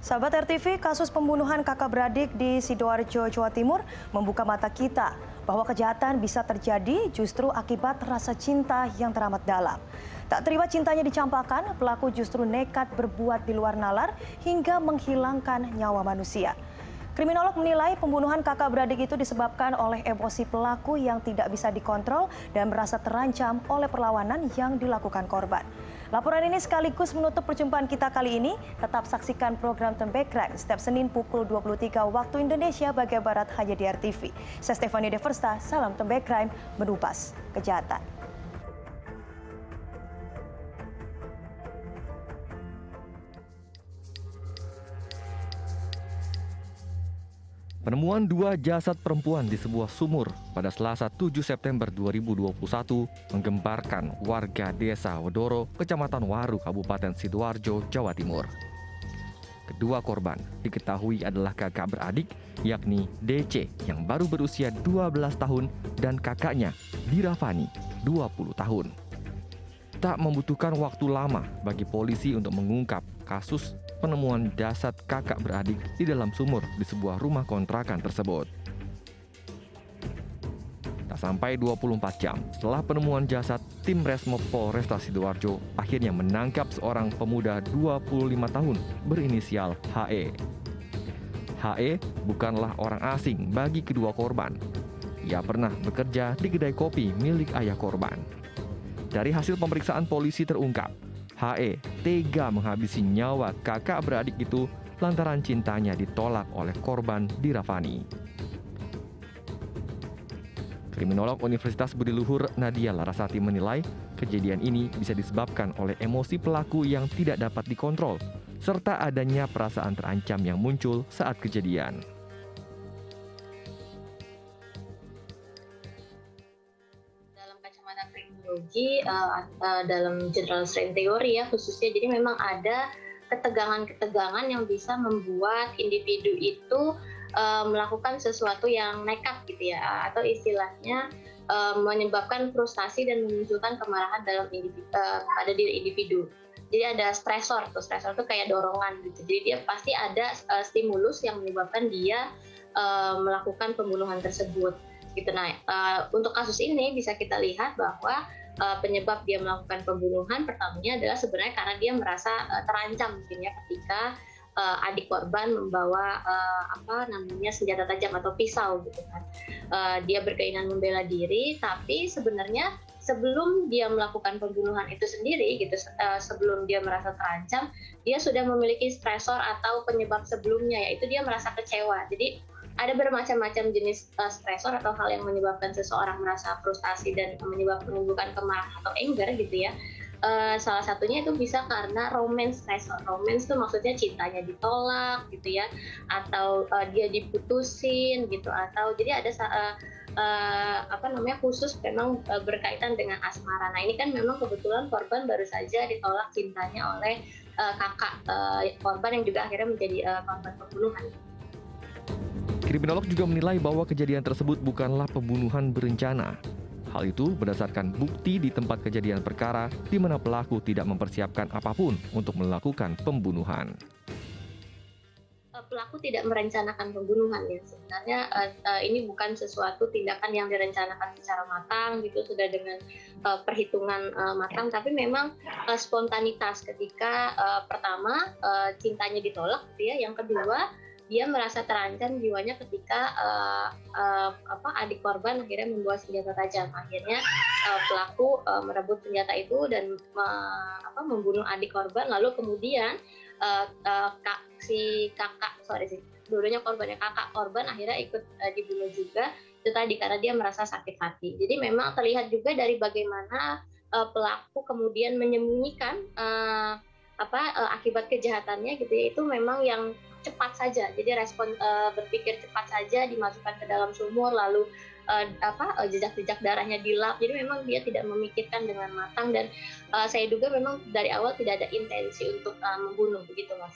Sahabat RTV, kasus pembunuhan kakak beradik di Sidoarjo, Jawa Timur membuka mata kita bahwa kejahatan bisa terjadi justru akibat rasa cinta yang teramat dalam. Tak terima cintanya dicampakkan, pelaku justru nekat berbuat di luar nalar hingga menghilangkan nyawa manusia. Kriminolog menilai pembunuhan kakak beradik itu disebabkan oleh emosi pelaku yang tidak bisa dikontrol dan merasa terancam oleh perlawanan yang dilakukan korban. Laporan ini sekaligus menutup perjumpaan kita kali ini. Tetap saksikan program Tembak Crime setiap Senin pukul 23 waktu Indonesia bagian Barat hanya di RTV. Saya Stefanie Deversta, salam Tembak Crime, menumpas kejahatan. Penemuan dua jasad perempuan di sebuah sumur pada Selasa 7 September 2021 menggemparkan warga desa Wedoro, Kecamatan Waru, Kabupaten Sidoarjo, Jawa Timur. Kedua korban diketahui adalah kakak beradik, yakni DC yang baru berusia 12 tahun dan kakaknya Dirafani, 20 tahun. Tak membutuhkan waktu lama bagi polisi untuk mengungkap kasus penemuan jasad kakak beradik di dalam sumur di sebuah rumah kontrakan tersebut. Tak sampai 24 jam setelah penemuan jasad, tim Resmob Polresta Sidoarjo akhirnya menangkap seorang pemuda 25 tahun berinisial HE. HE bukanlah orang asing bagi kedua korban. Ia pernah bekerja di kedai kopi milik ayah korban. Dari hasil pemeriksaan polisi terungkap, HE tega menghabisi nyawa kakak beradik itu lantaran cintanya ditolak oleh korban Dirafani. Kriminolog Universitas Budi Luhur Nadia Larasati menilai kejadian ini bisa disebabkan oleh emosi pelaku yang tidak dapat dikontrol serta adanya perasaan terancam yang muncul saat kejadian. Kriminologi dalam general strain theory ya khususnya, jadi memang ada ketegangan-ketegangan yang bisa membuat individu itu melakukan sesuatu yang nekat gitu ya, atau istilahnya menyebabkan frustasi dan memunculkan kemarahan dalam pada diri individu. Jadi ada stresor tuh kayak dorongan gitu, jadi dia pasti ada stimulus yang menyebabkan dia melakukan pembunuhan tersebut gitu. Nah, untuk kasus ini bisa kita lihat bahwa penyebab dia melakukan pembunuhan pertamanya adalah sebenarnya karena dia merasa terancam mungkin ya ketika adik korban membawa senjata tajam atau pisau gitu kan. Dia berkeinginan membela diri, tapi sebenarnya sebelum dia melakukan pembunuhan itu sendiri gitu, sebelum dia merasa terancam, dia sudah memiliki stresor atau penyebab sebelumnya, yaitu dia merasa kecewa. Jadi ada bermacam-macam jenis stresor atau hal yang menyebabkan seseorang merasa frustasi dan menimbulkan kemarahan atau anger gitu ya. Salah satunya itu bisa karena romance stressor. Romance itu maksudnya cintanya ditolak gitu ya, atau dia diputusin gitu, atau jadi ada khusus memang berkaitan dengan asmara. Nah ini kan memang kebetulan korban baru saja ditolak cintanya oleh kakak korban yang juga akhirnya menjadi korban pembunuhan. Kriminolog juga menilai bahwa kejadian tersebut bukanlah pembunuhan berencana. Hal itu berdasarkan bukti di tempat kejadian perkara di mana pelaku tidak mempersiapkan apapun untuk melakukan pembunuhan. Pelaku tidak merencanakan pembunuhan ya. Sebenarnya ini bukan sesuatu tindakan yang direncanakan secara matang gitu, sudah dengan perhitungan matang, tapi memang spontanitas ketika pertama cintanya ditolak gitu ya, yang kedua dia merasa terancam jiwanya ketika adik korban akhirnya membawa senjata tajam. Akhirnya pelaku merebut senjata itu dan membunuh adik korban. Lalu kemudian dulunya korbannya kakak korban akhirnya ikut dibunuh juga. Itu tadi karena dia merasa sakit hati. Jadi memang terlihat juga dari bagaimana pelaku kemudian menyembunyikan akibat kejahatannya gitu ya, itu memang yang cepat saja. Jadi respon berpikir cepat saja, dimasukkan ke dalam sumur, lalu jejak-jejak darahnya dilap. Jadi memang dia tidak memikirkan dengan matang, dan saya duga memang dari awal tidak ada intensi untuk membunuh, begitu Mas.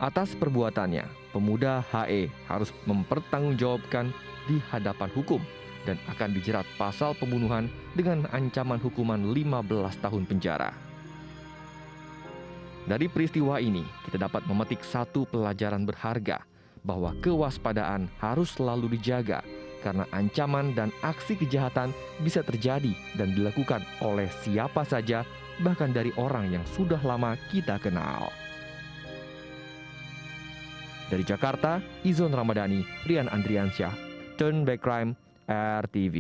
Atas perbuatannya, pemuda HE harus mempertanggungjawabkan di hadapan hukum dan akan dijerat pasal pembunuhan dengan ancaman hukuman 15 tahun penjara. Dari peristiwa ini, kita dapat memetik satu pelajaran berharga bahwa kewaspadaan harus selalu dijaga karena ancaman dan aksi kejahatan bisa terjadi dan dilakukan oleh siapa saja, bahkan dari orang yang sudah lama kita kenal. Dari Jakarta, Izon Ramadhani, Rian Andriansyah, Turn Back Crime, RTV.